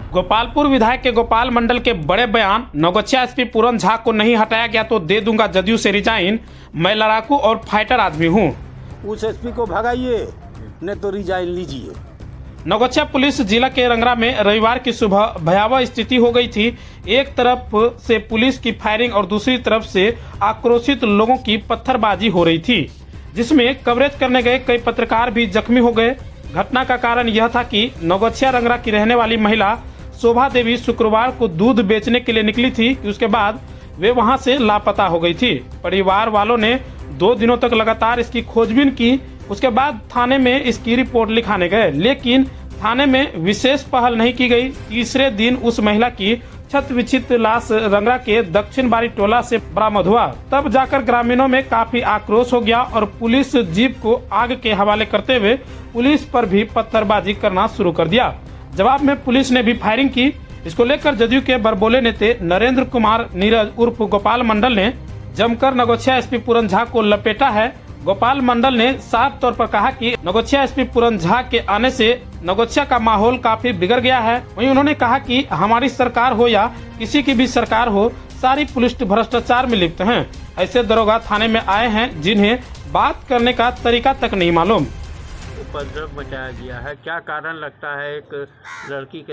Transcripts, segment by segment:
गोपालपुर विधायक के गोपाल मंडल के बड़े बयान, नौगछिया एसपी पूरन झा को नहीं हटाया गया तो दे दूंगा जदयू से रिजाइन, मैं लड़ाकू और फाइटर आदमी हूं। उस एसपी को भगाइए, नहीं तो रिजाइन लीजिए। नौगछिया पुलिस जिला के रंगरा में रविवार की सुबह भयावह स्थिति हो गई थी। एक तरफ से पुलिस की फायरिंग और दूसरी तरफ से आक्रोशित लोगों की पत्थरबाजी हो रही थी, जिसमें कवरेज करने गए कई पत्रकार भी जख्मी हो गए। घटना का कारण यह था कि नौगछिया रंगरा की रहने वाली महिला शोभा देवी शुक्रवार को दूध बेचने के लिए निकली थी कि उसके बाद वे वहां से लापता हो गई थी। परिवार वालों ने 2 दिनों तक लगातार इसकी खोजबीन की। उसके बाद थाने में इसकी रिपोर्ट लिखाने गए, लेकिन थाने में विशेष पहल नहीं की गई। तीसरे दिन उस महिला की छत विक्षित लाश रंगरा के दक्षिण बारी टोला से बरामद हुआ। तब जाकर ग्रामीणों में काफी आक्रोश हो गया और पुलिस जीप को आग के हवाले करते हुए पुलिस पर भी पत्थरबाजी करना शुरू कर दिया। जवाब में पुलिस ने भी फायरिंग की। इसको लेकर जदयू के बड़बोले नेता नरेंद्र कुमार नीरज उर्फ गोपाल मंडल ने जमकर नौगछिया एसपी पूरन झा को लपेटा है। गोपाल मंडल ने साफ तौर पर कहा कि नौगछिया एसपी पूरन झा के आने से नौगछिया का माहौल काफी बिगड़ गया है। वहीं उन्होंने कहा कि हमारी सरकार हो या किसी की भी सरकार हो, सारी पुलिस भ्रष्टाचार में लिप्त हैं। ऐसे दरोगा थाने में आए हैं जिन्हें बात करने का तरीका तक नहीं मालूम। उपद्रव मचाया गया है, क्या कारण लगता है? एक लड़की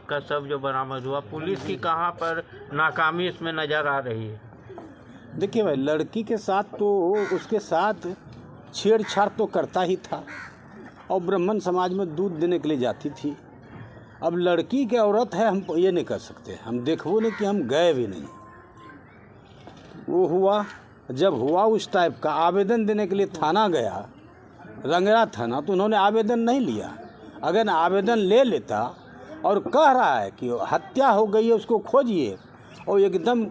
का शव जो बरामद हुआ, पुलिस की कहां पर नाकामी इसमें नजर आ रही है? देखिए भाई, लड़की के साथ तो उसके साथ छेड़छाड़ तो करता ही था और ब्राह्मण समाज में दूध देने के लिए जाती थी। अब लड़की की औरत है, हम ये नहीं कर सकते, हम देखो नहीं कि हम गए भी नहीं। वो हुआ, जब हुआ उस टाइप का आवेदन देने के लिए थाना गया, रंगरा थाना, तो उन्होंने आवेदन नहीं लिया। अगर आवेदन ले लेता और कह रहा है कि हत्या हो गई है उसको खोजिए, और एकदम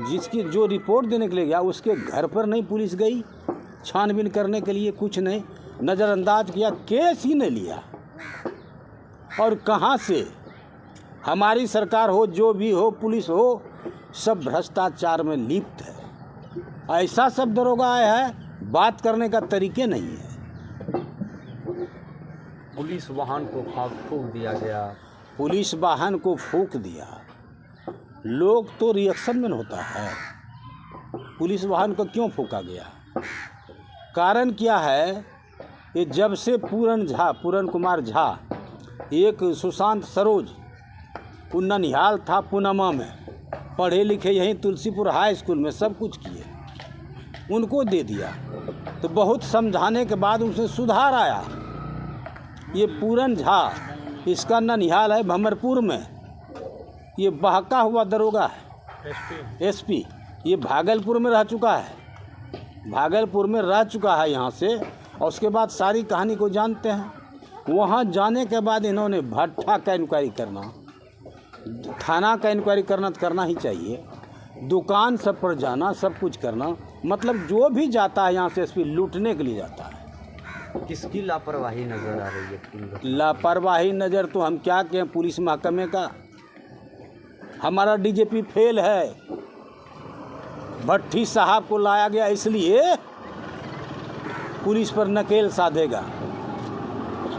जिसकी जो रिपोर्ट देने के लिए गया उसके घर पर नहीं पुलिस गई छानबीन करने के लिए, कुछ नहीं, नज़रअंदाज किया, केस ही नहीं लिया। और कहाँ से हमारी सरकार हो, जो भी हो, पुलिस हो, सब भ्रष्टाचार में लिप्त है। ऐसा सब दरोगा है, बात करने का तरीके नहीं है। पुलिस वाहन को फूंक दिया गया, पुलिस वाहन को फूंक दिया। लोग तो रिएक्शन में होता है, पुलिस वाहन को क्यों फूंका गया? कारण क्या है? ये जब से पूरन कुमार झा, एक सुशांत सरोज, वो ननिहाल था पूनमा में, पढ़े लिखे यहीं तुलसीपुर हाई स्कूल में सब कुछ किए, उनको दे दिया। तो बहुत समझाने के बाद उनसे सुधार आया। ये पूरन झा, इसका ननिहाल है भमरपुर में, ये बहका हुआ दरोगा है एसपी। ये भागलपुर में रह चुका है, भागलपुर में रह चुका है यहाँ से, और उसके बाद सारी कहानी को जानते हैं। वहाँ जाने के बाद इन्होंने भट्ठा का इंक्वायरी करना, थाना का इंक्वायरी करना ही चाहिए, दुकान सब पर जाना, सब कुछ करना, मतलब जो भी जाता है यहाँ से एसपी लूटने के लिए जाता है। किसकी लापरवाही नजर आ रही है? लापरवाही नज़र तो हम क्या कहें, पुलिस महकमे का। हमारा डीजीपी फेल है, भट्टी साहब को लाया गया इसलिए पुलिस पर नकेल साधेगा।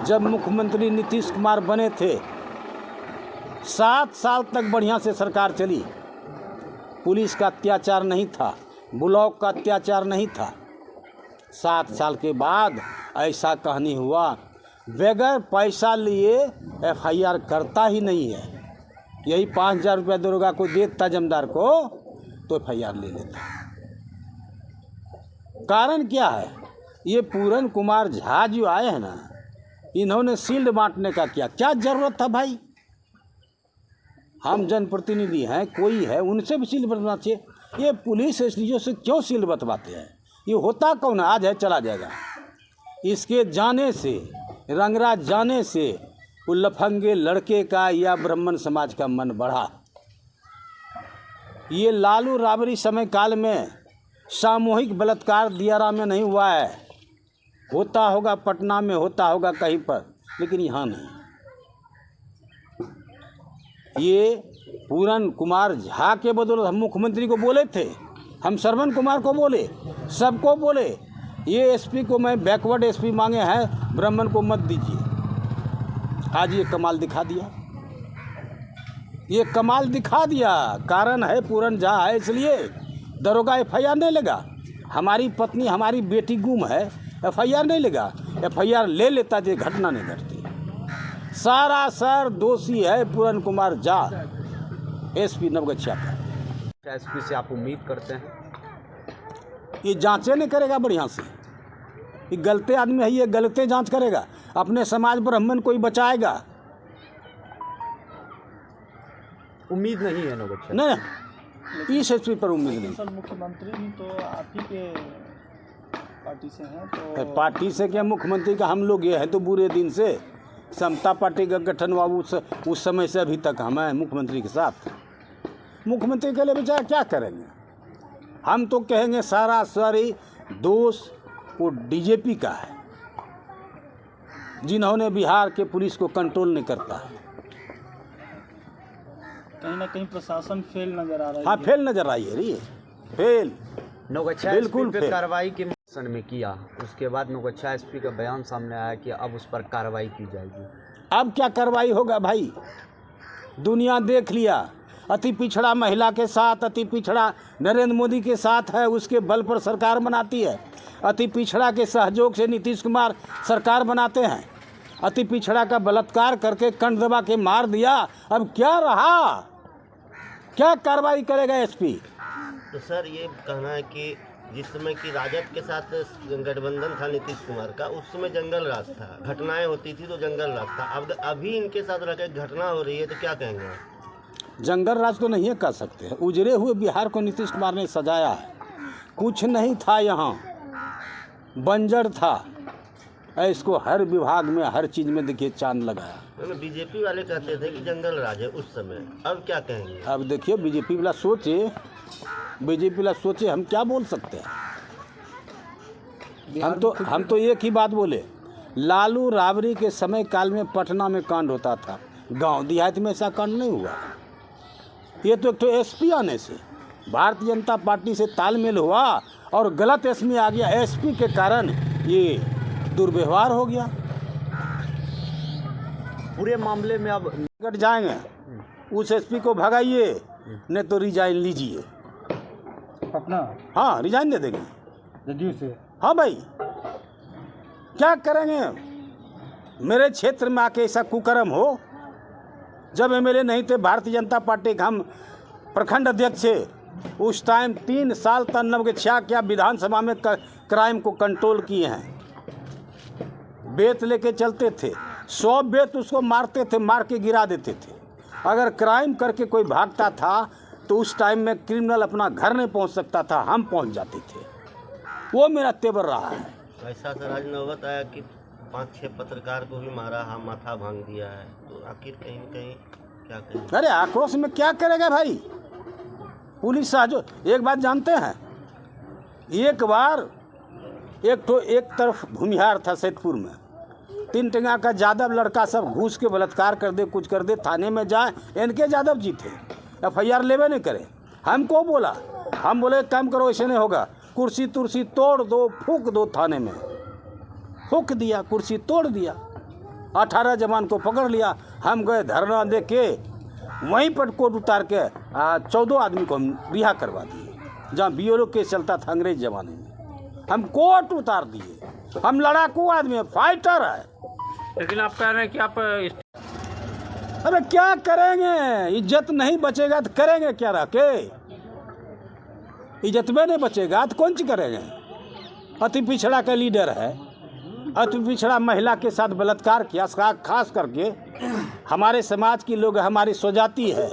जब मुख्यमंत्री नीतीश कुमार बने थे, 7 साल तक बढ़िया से सरकार चली, पुलिस का अत्याचार नहीं था, ब्लॉक का अत्याचार नहीं था। 7 साल के बाद ऐसा कहानी हुआ, बगैर पैसा लिए FIR करता ही नहीं है। यही 5,000 रुपया दरोगा को देता जमींदार को तो FIR ले लेता। कारण क्या है? ये पूरन कुमार झा जो आए हैं ना, इन्होंने शील्ड बांटने का क्या जरूरत था भाई? हम जनप्रतिनिधि हैं, कोई है, उनसे भी शील्ड बंटना चाहिए। ये पुलिस एसडीओ से क्यों शील्ड बंटवाते हैं? ये होता कौन है? आज है चला जाएगा। इसके जाने से, रंगरा जाने से, वो लफंगे लड़के का या ब्राह्मण समाज का मन बढ़ा। ये लालू राबड़ी समय काल में सामूहिक बलात्कार दियारा में नहीं हुआ है, होता होगा पटना में, होता होगा कहीं पर, लेकिन यहाँ नहीं। ये पूरन कुमार झा के बदौलत हम मुख्यमंत्री को बोले थे, हम श्रवण कुमार को बोले, सबको बोले, ये एसपी को मैं बैकवर्ड एसपी मांगे हैं, ब्राह्मण को मत दीजिए। आज ये कमाल दिखा दिया। ये कमाल दिखा दिया। कारण है पूरन झा है इसलिए दरोगा FIR नहीं लगा। हमारी पत्नी हमारी बेटी गुम है, FIR नहीं लगा। FIR ले लेता तो घटना नहीं घटती। सारा सर दोषी है पूरन कुमार झा, SP नवगछिया का। SP से आप उम्मीद करते हैं? ये जांचे नहीं करेगा बढ़िया से। ये गलते आदमी है, ये गलते जांच करेगा। अपने समाज ब्राह्मण कोई बचाएगा उम्मीद नहीं है नवगछिया? नहीं, इस SP पर उम्मीद नहीं। सर मुख्यमंत्री भी तो आप ही के पार्टी से हैं, तो पार्टी से क्या, मुख्यमंत्री का हम लोग ये है तो बुरे दिन से। समता पार्टी का गठन हुआ उस समय से अभी तक हम हैं मुख्यमंत्री के साथ। मुख्यमंत्री के लिए बेचारा क्या करेंगे। हम तो कहेंगे सारा सारी दोष वो DJP का है, जिन्होंने बिहार के पुलिस को कंट्रोल नहीं करता है। कहीं ना कहीं प्रशासन फेल नजर आ रहा है। हाँ, फेल नजर आई है रही, फेल नवगछिया बिल्कुल SP पे फेल। कार्रवाई के सन में किया, उसके बाद नवगछिया SP का बयान सामने आया कि अब उस पर कार्रवाई की जाएगी। अब क्या कार्रवाई होगा भाई, दुनिया देख लिया। अति पिछड़ा महिला के साथ, अति पिछड़ा नरेंद्र मोदी के साथ है, उसके बल पर सरकार बनाती है। अति पिछड़ा के सहयोग से नीतीश कुमार सरकार बनाते हैं। अति पिछड़ा का बलात्कार करके कंठ दबा के मार दिया। अब क्या रहा, क्या कार्रवाई करेगा SP? तो सर ये कहना है कि जिस समय की राजद के साथ गठबंधन था नीतीश कुमार का, उस समय जंगल राज था, घटनाएं होती थी तो जंगल राज था। अब अभी इनके साथ रहकर घटना हो रही है तो क्या कहेंगे आप? जंगल राज तो नहीं कर सकते। उजड़े हुए बिहार को नीतीश कुमार ने सजाया है। कुछ नहीं था, यहाँ बंजर था। इसको हर विभाग में हर चीज़ में देखिए चांद लगाया। BJP वाले कहते थे कि जंगल राज है उस समय, अब क्या कहेंगे? अब देखिए BJP वाला सोचे, BJP वाला सोचे, हम क्या बोल सकते हैं। हम तो एक ही बात बोले, लालू राबड़ी के समय काल में पटना में कांड होता था, गांव देहात में ऐसा कांड नहीं हुआ। ये तो एक तो SP आने से भारतीय जनता पार्टी से तालमेल हुआ और गलत SP आ गया। SP के कारण ये दुर्व्यवहार हो गया। पूरे मामले में अब निकट जाएंगे, उस SP को भगाइए, नहीं तो रिजाइन लीजिए। अपना हाँ, रिजाइन दे देंगे जदयू से। हाँ भाई, क्या करेंगे। मेरे क्षेत्र में आके ऐसा कुकर्म हो। जब MLA नहीं थे भारतीय जनता पार्टी के, हम प्रखंड अध्यक्ष थे उस टाइम, 3 साल तक नवगछिया क्या विधानसभा में क्राइम को कंट्रोल किए हैं। बेत लेके चलते थे, 100 बेत उसको मारते थे, मार के गिरा देते थे। अगर क्राइम करके कोई भागता था तो उस टाइम में क्रिमिनल अपना घर नहीं पहुंच सकता था, हम पहुंच जाते थे। वो मेरा तेवर रहा है। ऐसा सर आज नौबत आया कि 5-6 पत्रकार को भी मारा, हाँ माथा भांग दिया है, तो आखिर कहीं न कहीं क्या करें? अरे आक्रोश में क्या करेगा भाई पुलिस सहयोग। एक बात जानते हैं, एक बार एक तरफ भूमिहार था सैदपुर में, 3 टंगा का यादव लड़का सब घूस के बलात्कार कर दे, कुछ कर दे, थाने में जाए, NK यादव जी थे, FIR लेवे नहीं करे। हमको बोला, हम बोले काम करो, ऐसे नहीं होगा, कुर्सी तुर्सी तोड़ दो, फूंक दो थाने में। फूंक दिया, कुर्सी तोड़ दिया, 18 जवान को पकड़ लिया। हम गए धरना दे के, वहीं पर कोर्ट उतार के 14 आदमी को हम रिहा करवा दिए, जहाँ BLO केस चलता था अंग्रेज जमाने में। हम कोर्ट उतार दिए। हम लड़ाकू आदमी है, फाइटर है। लेकिन आप कह रहे हैं कि आप अरे क्या करेंगे, इज्जत नहीं बचेगा तो करेंगे क्या रह के। इज्जत में नहीं बचेगा तो कौन सी करेंगे। अति पिछड़ा का लीडर है, अति पिछड़ा महिला के साथ बलात्कार किया, खास करके हमारे समाज की लोग, हमारी स्वजाति है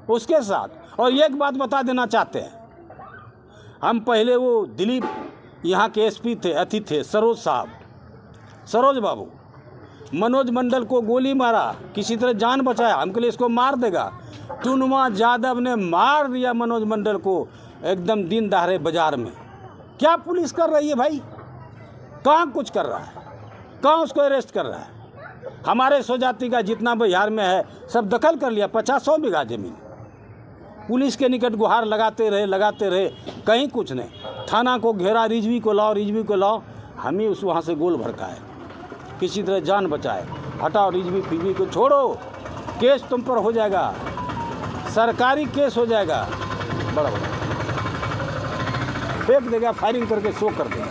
उसके साथ। और एक बात बता देना चाहते हैं, हम पहले वो दिलीप यहाँ के SP थे, अति थे सरोज साहब, सरोज बाबू, मनोज मंडल को गोली मारा, किसी तरह जान बचाया, हमके लिए इसको मार देगा। टुनमा यादव ने मार दिया मनोज मंडल को एकदम दिन दहाड़े बाजार में। क्या पुलिस कर रही है भाई, कहाँ कुछ कर रहा है, कहाँ उसको अरेस्ट कर रहा है। हमारे स्वजाति का जितना बिहार में है सब दखल कर लिया, 50-100 बीघा जमीन। पुलिस के निकट गुहार लगाते रहे, कहीं कुछ नहीं। थाना को घेरा, रिजवी को लाओ, हम ही उस वहाँ से गोल भड़काए, किसी तरह जान बचाए। हटाओ रिजवी फिजवी को छोड़ो, केस तुम पर हो जाएगा। सरकारी केस हो जाएगा बड़ा बड़ा, फेंक देगा, फायरिंग करके शो कर देगा।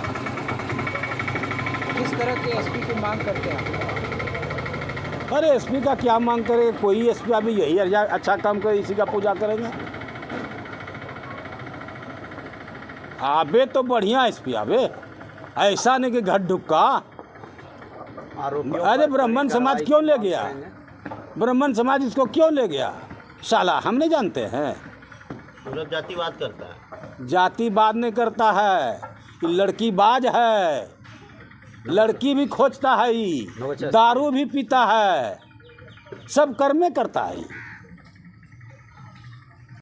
किस तरह के एसपी की मांग करते हैं आप? अरे एसपी का क्या मांग करे, कोई एसपी अभी यही अच्छा काम करे, इसी का पूजा करेंगे। आबे तो बढ़िया एसपी आबे, ऐसा नहीं कि घट ढुक्का। आरोपियों अरे पर ब्राह्मण कड़ी समाज कार्रवाई क्यों की ले मांग गया? करेंगे। ब्राह्मण समाज इसको क्यों ले गया? साला हम नहीं जानते हैं। मतलब जातिवाद करता है। जातिवाद नहीं करता है, ये लड़की बाज है, लड़की भी खोजता है, दारू भी पीता है, सब कर्मे करता है।